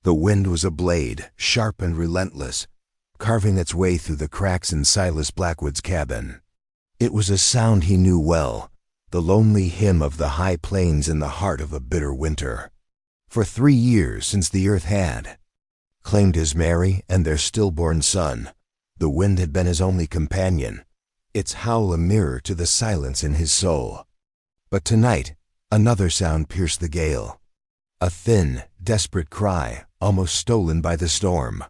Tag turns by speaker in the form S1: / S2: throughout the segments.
S1: The wind was a blade, sharp and relentless, carving its way through the cracks in Silas Blackwood's cabin. It was a sound he knew well, the lonely hymn of the high plains in the heart of a bitter winter. For 3 years since the earth had claimed his Mary and their stillborn son, the wind had been his only companion, its howl a mirror to the silence in his soul. But tonight, another sound pierced the gale. A thin, desperate cry, almost stolen by the storm.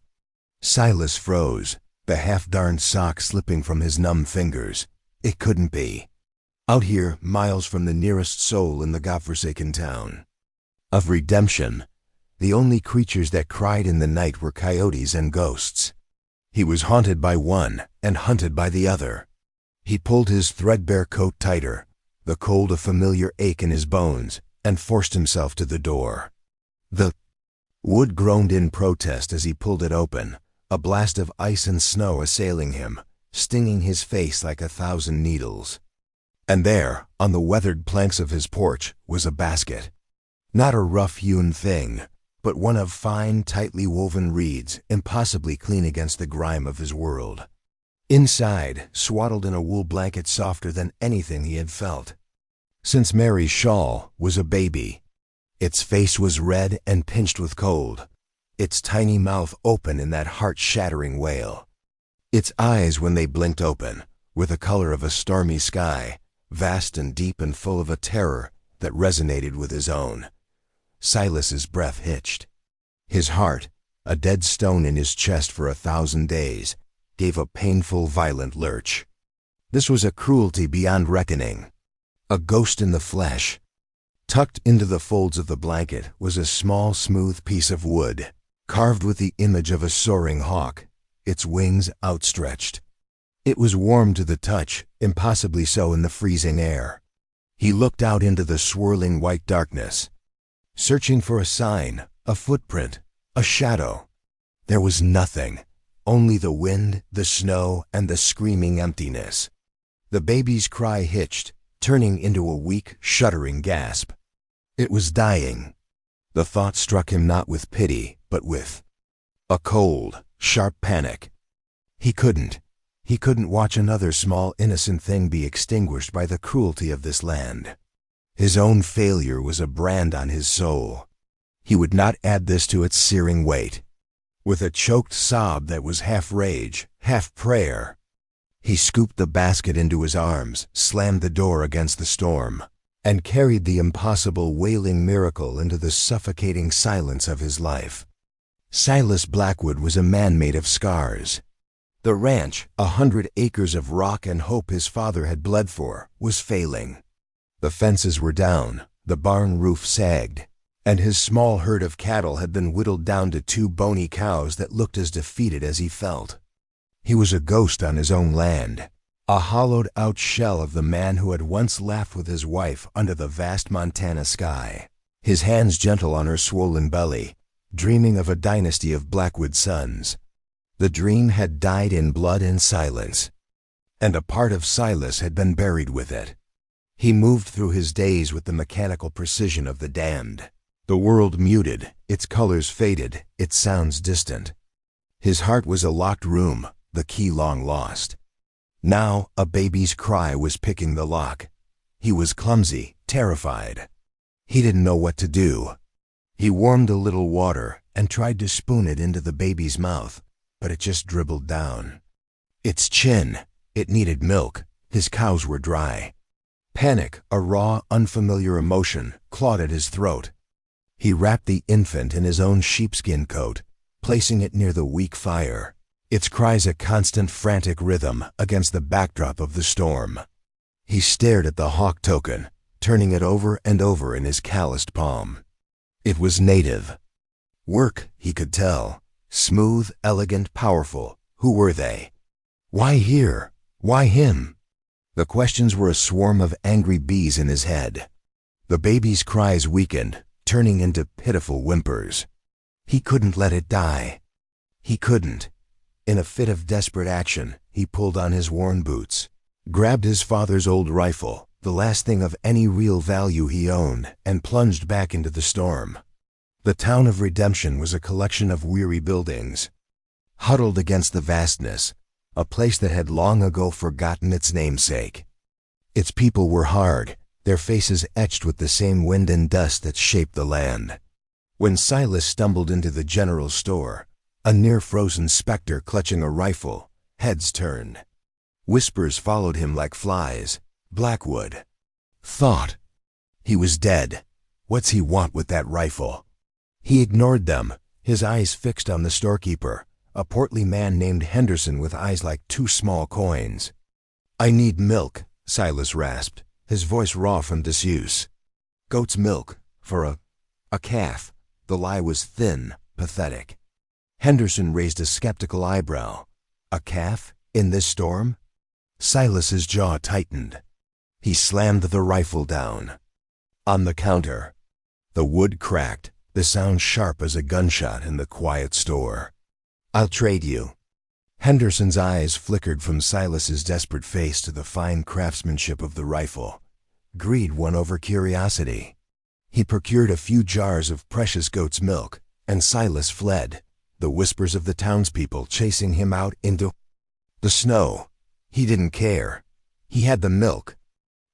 S1: Silas froze, the half-darned sock slipping from his numb fingers. It couldn't be. Out here, miles from the nearest soul in the godforsaken town. Of redemption, the only creatures that cried in the night were coyotes and ghosts. He was haunted by one and hunted by the other. He pulled his threadbare coat tighter, the cold a familiar ache in his bones, and forced himself to the door. The wood groaned in protest as he pulled it open, a blast of ice and snow assailing him, stinging his face like 1,000 needles. And there, on the weathered planks of his porch, was a basket. Not a rough-hewn thing, but one of fine, tightly woven reeds, impossibly clean against the grime of his world. Inside, swaddled in a wool blanket softer than anything he had felt since Mary's shawl, was a baby. Its face was red and pinched with cold, its tiny mouth open in that heart-shattering wail. Its eyes, when they blinked open, were the color of a stormy sky, vast and deep and full of a terror that resonated with his own. Silas's breath hitched. His heart, a dead stone in his chest for 1,000 days, gave a painful, violent lurch. This was a cruelty beyond reckoning. A ghost in the flesh. Tucked into the folds of the blanket was a small, smooth piece of wood, carved with the image of a soaring hawk, its wings outstretched. It was warm to the touch, impossibly so in the freezing air. He looked out into the swirling white darkness, searching for a sign, a footprint, a shadow. There was nothing, only the wind, the snow, and the screaming emptiness. The baby's cry hitched, turning into a weak, shuddering gasp. It was dying. The thought struck him not with pity, but with a cold, sharp panic. He couldn't watch another small, innocent thing be extinguished by the cruelty of this land. His own failure was a brand on his soul. He would not add this to its searing weight. With a choked sob that was half rage, half prayer, he scooped the basket into his arms, slammed the door against the storm, and carried the impossible wailing miracle into the suffocating silence of his life. Silas Blackwood was a man made of scars. The ranch, 100 acres of rock and hope his father had bled for, was failing. The fences were down, the barn roof sagged, and his small herd of cattle had been whittled down to 2 bony cows that looked as defeated as he felt. He was a ghost on his own land, a hollowed-out shell of the man who had once laughed with his wife under the vast Montana sky, his hands gentle on her swollen belly, dreaming of a dynasty of Blackwood sons. The dream had died in blood and silence, and a part of Silas had been buried with it. He moved through his days with the mechanical precision of the damned. The world muted, its colors faded, its sounds distant. His heart was a locked room, the key long lost. Now a baby's cry was picking the lock. He was clumsy, terrified. He didn't know what to do. He warmed a little water and tried to spoon it into the baby's mouth, but it just dribbled down. Its chin, it needed milk. His cows were dry. Panic, a raw, unfamiliar emotion, clawed at his throat. He wrapped the infant in his own sheepskin coat, placing it near the weak fire, its cries a constant frantic rhythm against the backdrop of the storm. He stared at the hawk token, turning it over and over in his calloused palm. It was native. Work, he could tell. Smooth, elegant, powerful. Who were they? Why here? Why him? The questions were a swarm of angry bees in his head. The baby's cries weakened, turning into pitiful whimpers. He couldn't let it die. He couldn't. In a fit of desperate action, he pulled on his worn boots, grabbed his father's old rifle, the last thing of any real value he owned, and plunged back into the storm. The town of Redemption was a collection of weary buildings, huddled against the vastness, a place that had long ago forgotten its namesake. Its people were hard, their faces etched with the same wind and dust that shaped the land. When Silas stumbled into the general store, a near-frozen specter clutching a rifle, heads turned. Whispers followed him like flies. Blackwood. Thought. He was dead. What's he want with that rifle? He ignored them, his eyes fixed on the storekeeper, a portly man named Henderson with eyes like two small coins. "I need milk," Silas rasped, his voice raw from disuse. "Goat's milk, for a calf." The lie was thin, pathetic. Henderson raised a skeptical eyebrow. A calf? In this storm? Silas's jaw tightened. He slammed the rifle down. On the counter. The wood cracked, the sound sharp as a gunshot in the quiet store. "I'll trade you." Henderson's eyes flickered from Silas's desperate face to the fine craftsmanship of the rifle. Greed won over curiosity. He procured a few jars of precious goat's milk, and Silas fled, the whispers of the townspeople chasing him out into the snow. He didn't care. He had the milk.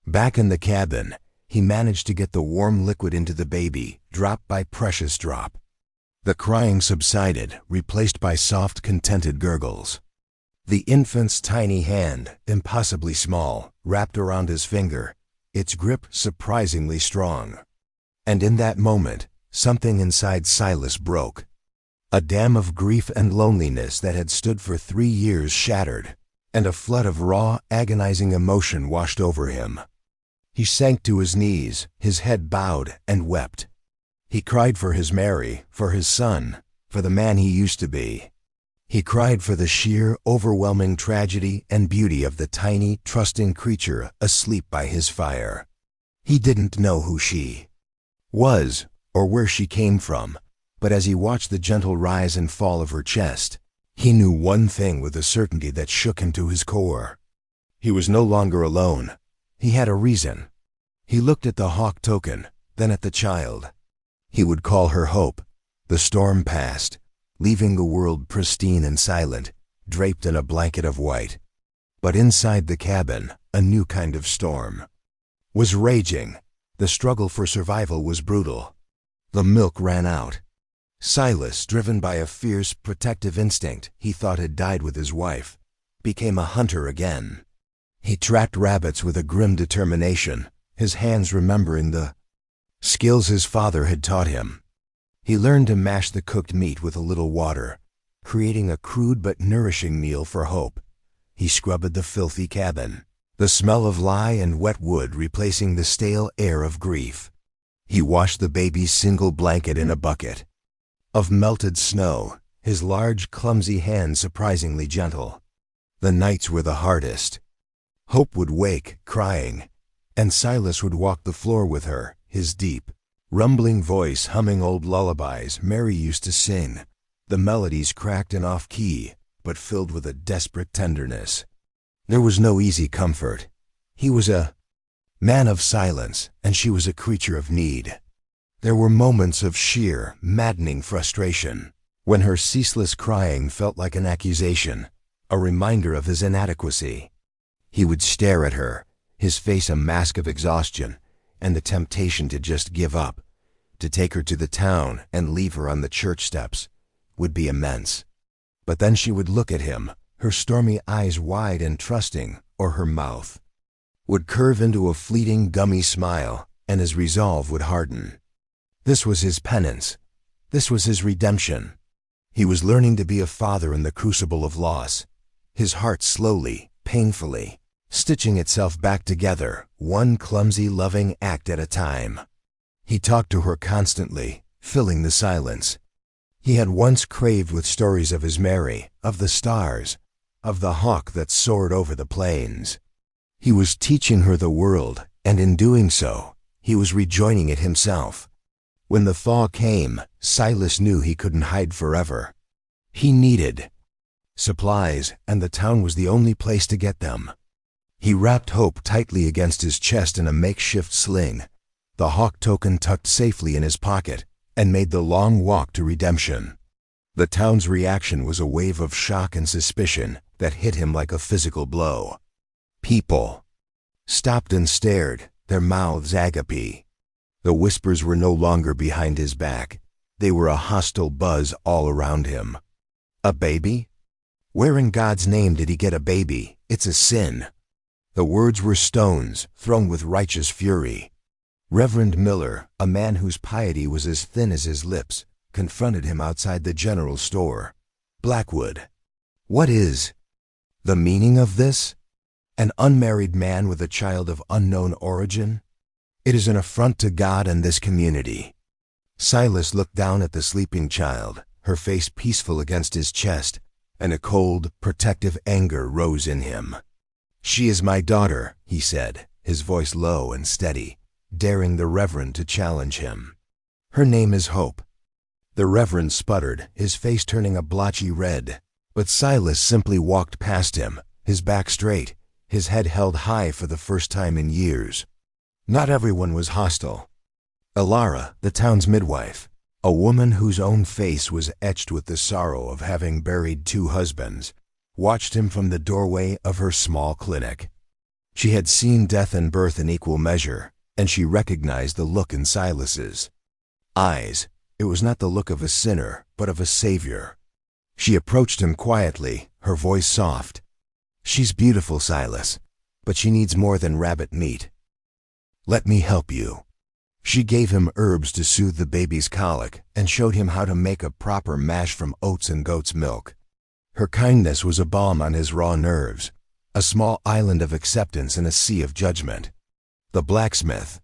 S1: Back in the cabin, he managed to get the warm liquid into the baby, drop by precious drop. The crying subsided, replaced by soft, contented gurgles. The infant's tiny hand, impossibly small, wrapped around his finger, its grip surprisingly strong. And in that moment, something inside Silas broke. A dam of grief and loneliness that had stood for 3 years shattered, and a flood of raw, agonizing emotion washed over him. He sank to his knees, his head bowed, and wept. He cried for his Mary, for his son, for the man he used to be. He cried for the sheer, overwhelming tragedy and beauty of the tiny, trusting creature asleep by his fire. He didn't know who she was, or where she came from, but as he watched the gentle rise and fall of her chest, he knew one thing with a certainty that shook him to his core. He was no longer alone. He had a reason. He looked at the hawk token, then at the child. He would call her Hope. The storm passed, leaving the world pristine and silent, draped in a blanket of white. But inside the cabin, a new kind of storm was raging. The struggle for survival was brutal. The milk ran out. Silas, driven by a fierce, protective instinct he thought had died with his wife, became a hunter again. He tracked rabbits with a grim determination, his hands remembering the skills his father had taught him. He learned to mash the cooked meat with a little water, creating a crude but nourishing meal for Hope. He scrubbed the filthy cabin, the smell of lye and wet wood replacing the stale air of grief. He washed the baby's single blanket in a bucket of melted snow, his large, clumsy hands surprisingly gentle. The nights were the hardest. Hope would wake, crying, and Silas would walk the floor with her, his deep, rumbling voice humming old lullabies Mary used to sing, the melodies cracked and off-key, but filled with a desperate tenderness. There was no easy comfort. He was a man of silence, and she was a creature of need. There were moments of sheer, maddening frustration, when her ceaseless crying felt like an accusation, a reminder of his inadequacy. He would stare at her, his face a mask of exhaustion, and the temptation to just give up, to take her to the town and leave her on the church steps, would be immense. But then she would look at him, her stormy eyes wide and trusting, or her mouth would curve into a fleeting, gummy smile, and his resolve would harden. This was his penance. This was his redemption. He was learning to be a father in the crucible of loss, his heart slowly, painfully, stitching itself back together, one clumsy, loving act at a time. He talked to her constantly, filling the silence. He had once craved with stories of his Mary, of the stars, of the hawk that soared over the plains. He was teaching her the world, and in doing so, he was rejoining it himself. When the thaw came, Silas knew he couldn't hide forever. He needed supplies, and the town was the only place to get them. He wrapped Hope tightly against his chest in a makeshift sling, the hawk token tucked safely in his pocket, and made the long walk to redemption. The town's reaction was a wave of shock and suspicion that hit him like a physical blow. People stopped and stared, their mouths agape. The whispers were no longer behind his back. They were a hostile buzz all around him. A baby? Where in God's name did he get a baby? It's a sin. The words were stones thrown with righteous fury. Reverend Miller, a man whose piety was as thin as his lips, confronted him outside the general store. Blackwood, what is the meaning of this? An unmarried man with a child of unknown origin? It is an affront to God and this community. Silas looked down at the sleeping child, her face peaceful against his chest, and a cold, protective anger rose in him. "She is my daughter," he said, his voice low and steady, daring the Reverend to challenge him. "Her name is Hope." The Reverend sputtered, his face turning a blotchy red, but Silas simply walked past him, his back straight, his head held high for the first time in years. Not everyone was hostile. Alara, the town's midwife, a woman whose own face was etched with the sorrow of having buried 2 husbands, watched him from the doorway of her small clinic. She had seen death and birth in equal measure, and she recognized the look in Silas's eyes. It was not the look of a sinner, but of a savior. She approached him quietly, her voice soft. "She's beautiful, Silas, but she needs more than rabbit meat. Let me help you." She gave him herbs to soothe the baby's colic and showed him how to make a proper mash from oats and goat's milk. Her kindness was a balm on his raw nerves, a small island of acceptance in a sea of judgment. The blacksmith,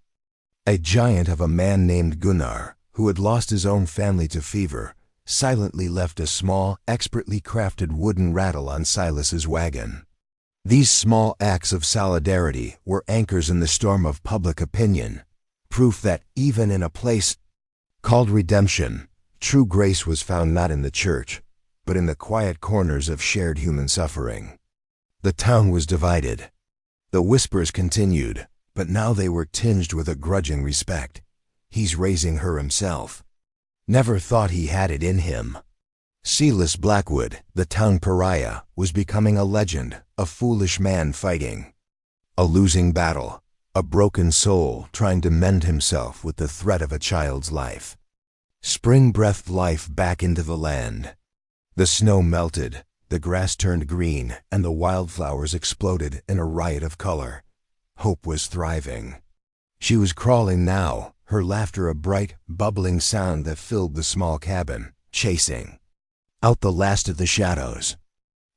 S1: a giant of a man named Gunnar, who had lost his own family to fever, silently left a small, expertly crafted wooden rattle on Silas's wagon. These small acts of solidarity were anchors in the storm of public opinion, proof that even in a place called redemption, true grace was found not in the church, but in the quiet corners of shared human suffering. The town was divided. The whispers continued, but now they were tinged with a grudging respect. "He's raising her himself. Never thought he had it in him." Silas Blackwood, the town pariah, was becoming a legend, a foolish man fighting a losing battle, a broken soul trying to mend himself with the threat of a child's life. Spring breathed life back into the land. The snow melted, the grass turned green, and the wildflowers exploded in a riot of color. Hope was thriving. She was crawling now, her laughter a bright, bubbling sound that filled the small cabin, chasing out the last of the shadows.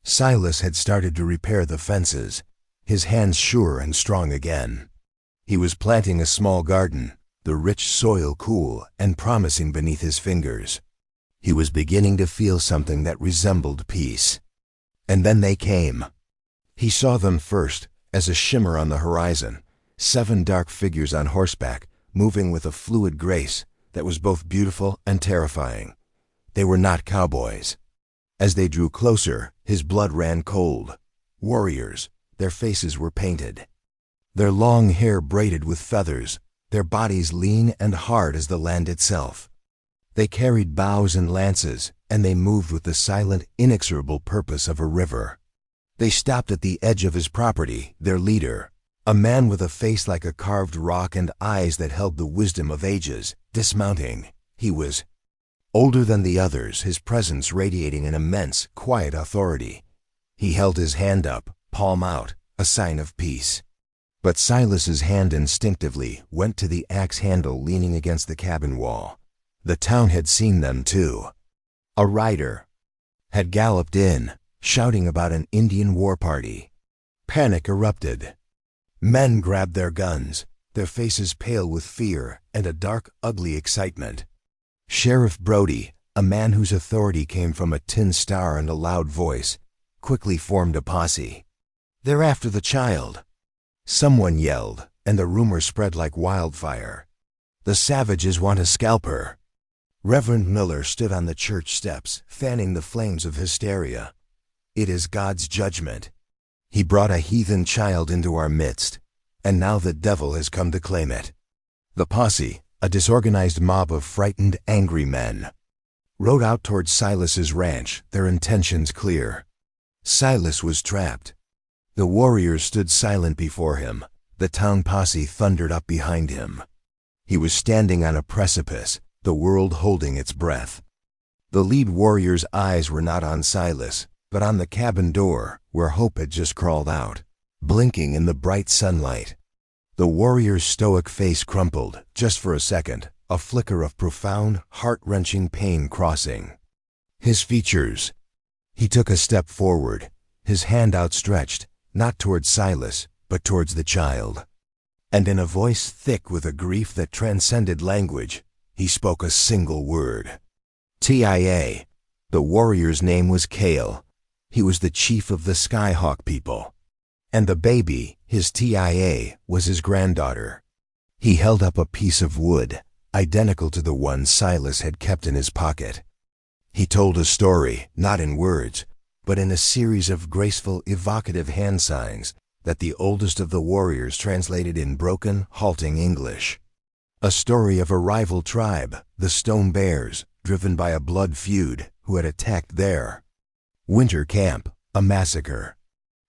S1: Silas had started to repair the fences, his hands sure and strong again. He was planting a small garden, the rich soil cool and promising beneath his fingers. He was beginning to feel something that resembled peace. And then they came. He saw them first, as a shimmer on the horizon, 7 dark figures on horseback, moving with a fluid grace that was both beautiful and terrifying. They were not cowboys. As they drew closer, his blood ran cold. Warriors, their faces were painted, their long hair braided with feathers, their bodies lean and hard as the land itself. They carried bows and lances, and they moved with the silent, inexorable purpose of a river. They stopped at the edge of his property, their leader, a man with a face like a carved rock and eyes that held the wisdom of ages, dismounting. He was older than the others, his presence radiating an immense, quiet authority. He held his hand up, palm out, a sign of peace. But Silas's hand instinctively went to the axe handle leaning against the cabin wall. The town had seen them too. A rider had galloped in, shouting about an Indian war party. Panic erupted. Men grabbed their guns, their faces pale with fear and a dark, ugly excitement. Sheriff Brody, a man whose authority came from a tin star and a loud voice, quickly formed a posse. "They're after the child," someone yelled, and the rumor spread like wildfire. "The savages want to scalp her." Reverend Miller stood on the church steps, fanning the flames of hysteria. "It is God's judgment. He brought a heathen child into our midst, and now the devil has come to claim it." The posse, A disorganized mob of frightened, angry men rode out towards Silas's ranch, their intentions clear. Silas was trapped. The warriors stood silent before him. The town posse thundered up behind him. He was standing on a precipice, the world holding its breath. The lead warrior's eyes were not on Silas, but on the cabin door, where Hope had just crawled out, blinking in the bright sunlight. The warrior's stoic face crumpled, just for a second, a flicker of profound, heart-wrenching pain crossing his features. He took a step forward, his hand outstretched, not towards Silas, but towards the child. And in a voice thick with a grief that transcended language, he spoke a single word. TIA. The warrior's name was Kale. He was the chief of the Skyhawk people. And the baby, his TIA, was his granddaughter. He held up a piece of wood, identical to the one Silas had kept in his pocket. He told a story, not in words, but in a series of graceful, evocative hand signs that the oldest of the warriors translated in broken, halting English. A story of a rival tribe, the Stone Bears, driven by a blood feud, who had attacked their winter camp, a massacre.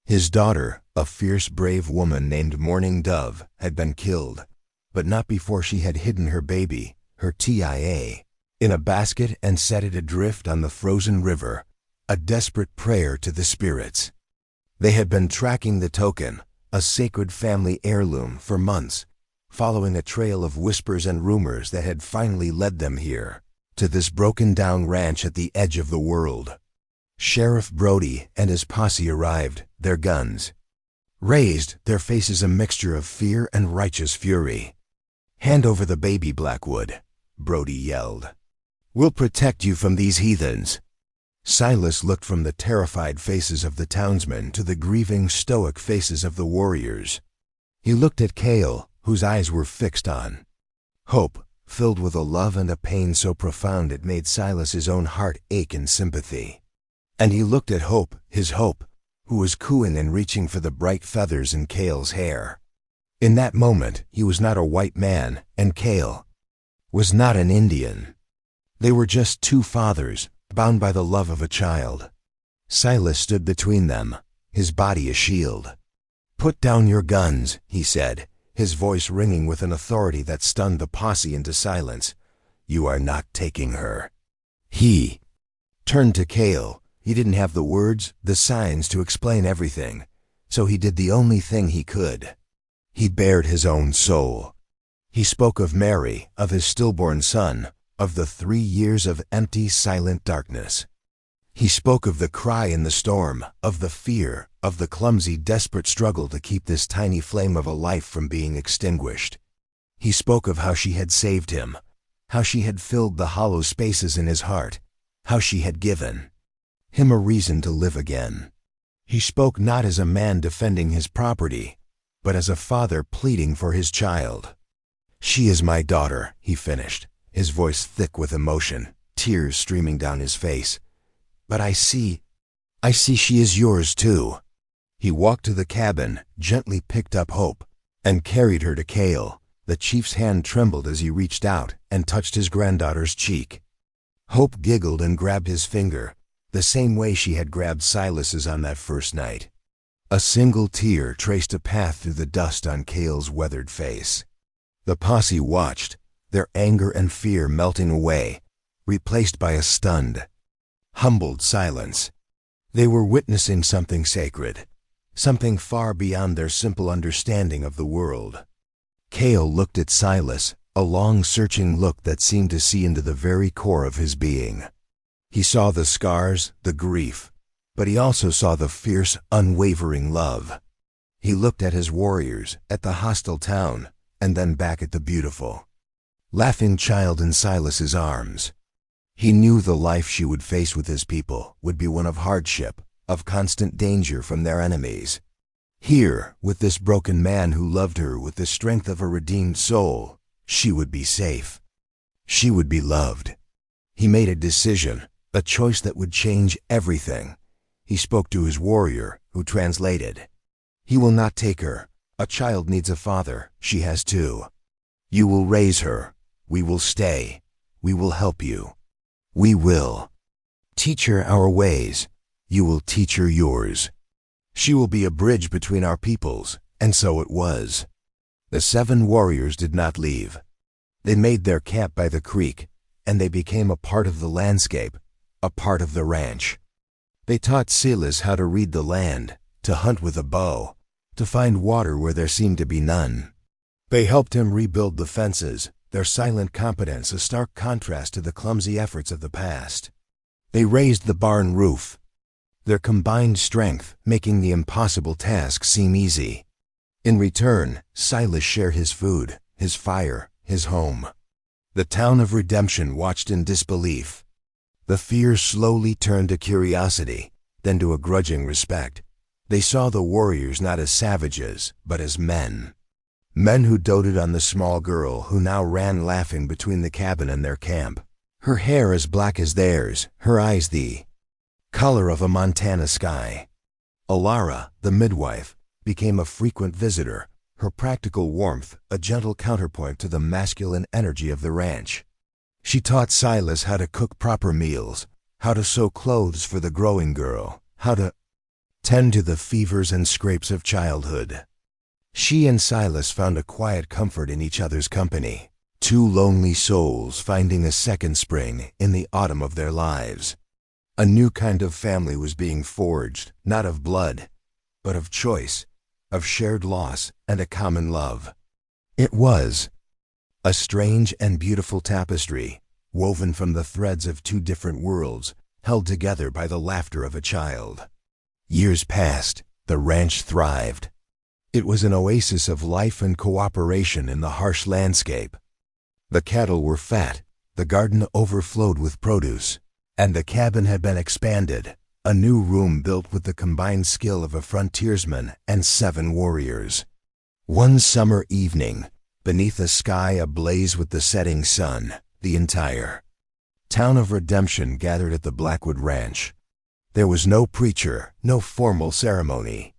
S1: His daughter, a fierce, brave woman named Morning Dove, had been killed, but not before she had hidden her baby, her TIA, in a basket and set it adrift on the frozen river, a desperate prayer to the spirits. They had been tracking the token, a sacred family heirloom, for months, following a trail of whispers and rumors that had finally led them here, to this broken-down ranch at the edge of the world. Sheriff Brody and his posse arrived, their guns raised, their faces a mixture of fear and righteous fury. "Hand over the baby, Blackwood," Brody yelled. "We'll protect you from these heathens." Silas looked from the terrified faces of the townsmen to the grieving, stoic faces of the warriors. He looked at Kale, whose eyes were fixed on Hope, filled with a love and a pain so profound it made Silas's own heart ache in sympathy. And he looked at Hope, his Hope, who was cooing and reaching for the bright feathers in Kale's hair. In that moment, he was not a white man, and Kale was not an Indian. They were just two fathers, bound by the love of a child. Silas stood between them, his body a shield. "Put down your guns," he said, his voice ringing with an authority that stunned the posse into silence. "You are not taking her." He turned to Kale. He didn't have the words, the signs to explain everything, so he did the only thing he could. He bared his own soul. He spoke of Mary, of his stillborn son, of the 3 years of empty, silent darkness. He spoke of the cry in the storm, of the fear, of the clumsy, desperate struggle to keep this tiny flame of a life from being extinguished. He spoke of how she had saved him, how she had filled the hollow spaces in his heart, how she had given him a reason to live again. He spoke not as a man defending his property, but as a father pleading for his child. "She is my daughter," he finished, his voice thick with emotion, tears streaming down his face. "But I see she is yours too." He walked to the cabin, gently picked up Hope, and carried her to Kale. The chief's hand trembled as he reached out and touched his granddaughter's cheek. Hope giggled and grabbed his finger, the same way she had grabbed Silas's on that first night. A single tear traced a path through the dust on Kale's weathered face. The posse watched, their anger and fear melting away, replaced by a stunned, humbled silence. They were witnessing something sacred, something far beyond their simple understanding of the world. Kale looked at Silas, a long, searching look that seemed to see into the very core of his being. He saw the scars, the grief, but he also saw the fierce, unwavering love. He looked at his warriors, at the hostile town, and then back at the beautiful, laughing child in Silas's arms. He knew the life she would face with his people would be one of hardship, of constant danger from their enemies. Here, with this broken man who loved her with the strength of a redeemed soul, she would be safe. She would be loved. He made a decision, a choice that would change everything. He spoke to his warrior, who translated. "He will not take her. A child needs a father. She has two. You will raise her. We will stay. We will help you. We will teach her our ways. You will teach her yours. She will be a bridge between our peoples, and so it was. The 7 warriors did not leave. They made their camp by the creek, and they became a part of the landscape, a part of the ranch. They taught Silas how to read the land, to hunt with a bow, to find water where there seemed to be none. They helped him rebuild the fences, their silent competence a stark contrast to the clumsy efforts of the past. They raised the barn roof, their combined strength making the impossible task seem easy. In return, Silas shared his food, his fire, his home. The town of Redemption watched in disbelief. The fear slowly turned to curiosity, then to a grudging respect. They saw the warriors not as savages, but as men. Men who doted on the small girl who now ran laughing between the cabin and their camp. Her hair as black as theirs, her eyes the color of a Montana sky. Alara, the midwife, became a frequent visitor, her practical warmth a gentle counterpoint to the masculine energy of the ranch. She taught Silas how to cook proper meals, how to sew clothes for the growing girl, how to tend to the fevers and scrapes of childhood. She and Silas found a quiet comfort in each other's company, 2 lonely souls finding a second spring in the autumn of their lives. A new kind of family was being forged, not of blood, but of choice, of shared loss and a common love. It was a strange and beautiful tapestry, woven from the threads of 2 different worlds, held together by the laughter of a child. Years passed, the ranch thrived. It was an oasis of life and cooperation in the harsh landscape. The cattle were fat, the garden overflowed with produce, and the cabin had been expanded, a new room built with the combined skill of a frontiersman and 7 warriors. One summer evening, beneath a sky ablaze with the setting sun, the entire town of Redemption gathered at the Blackwood Ranch. There was no preacher, no formal ceremony.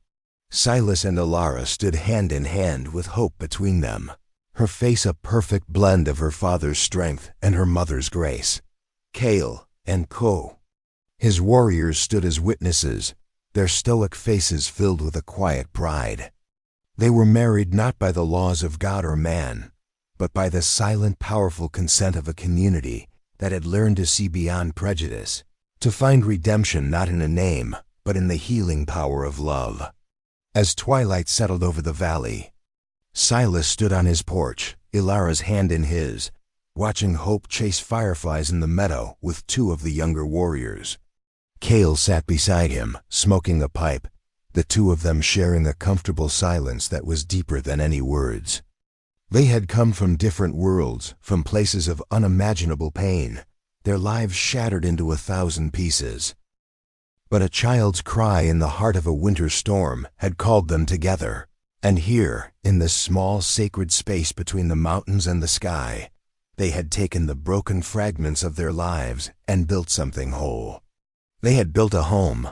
S1: Silas and Alara stood hand in hand with hope between them, her face a perfect blend of her father's strength and her mother's grace. Cale and Co. His warriors stood as witnesses, their stoic faces filled with a quiet pride. They were married not by the laws of God or man, but by the silent, powerful consent of a community that had learned to see beyond prejudice, to find redemption not in a name, but in the healing power of love. As twilight settled over the valley, Silas stood on his porch, Ilara's hand in his, watching Hope chase fireflies in the meadow with 2 of the younger warriors. Cale sat beside him, smoking a pipe, the 2 of them sharing a comfortable silence that was deeper than any words. They had come from different worlds, from places of unimaginable pain, their lives shattered into 1,000 pieces. But a child's cry in the heart of a winter storm had called them together, and here, in this small sacred space between the mountains and the sky, they had taken the broken fragments of their lives and built something whole. They had built a home,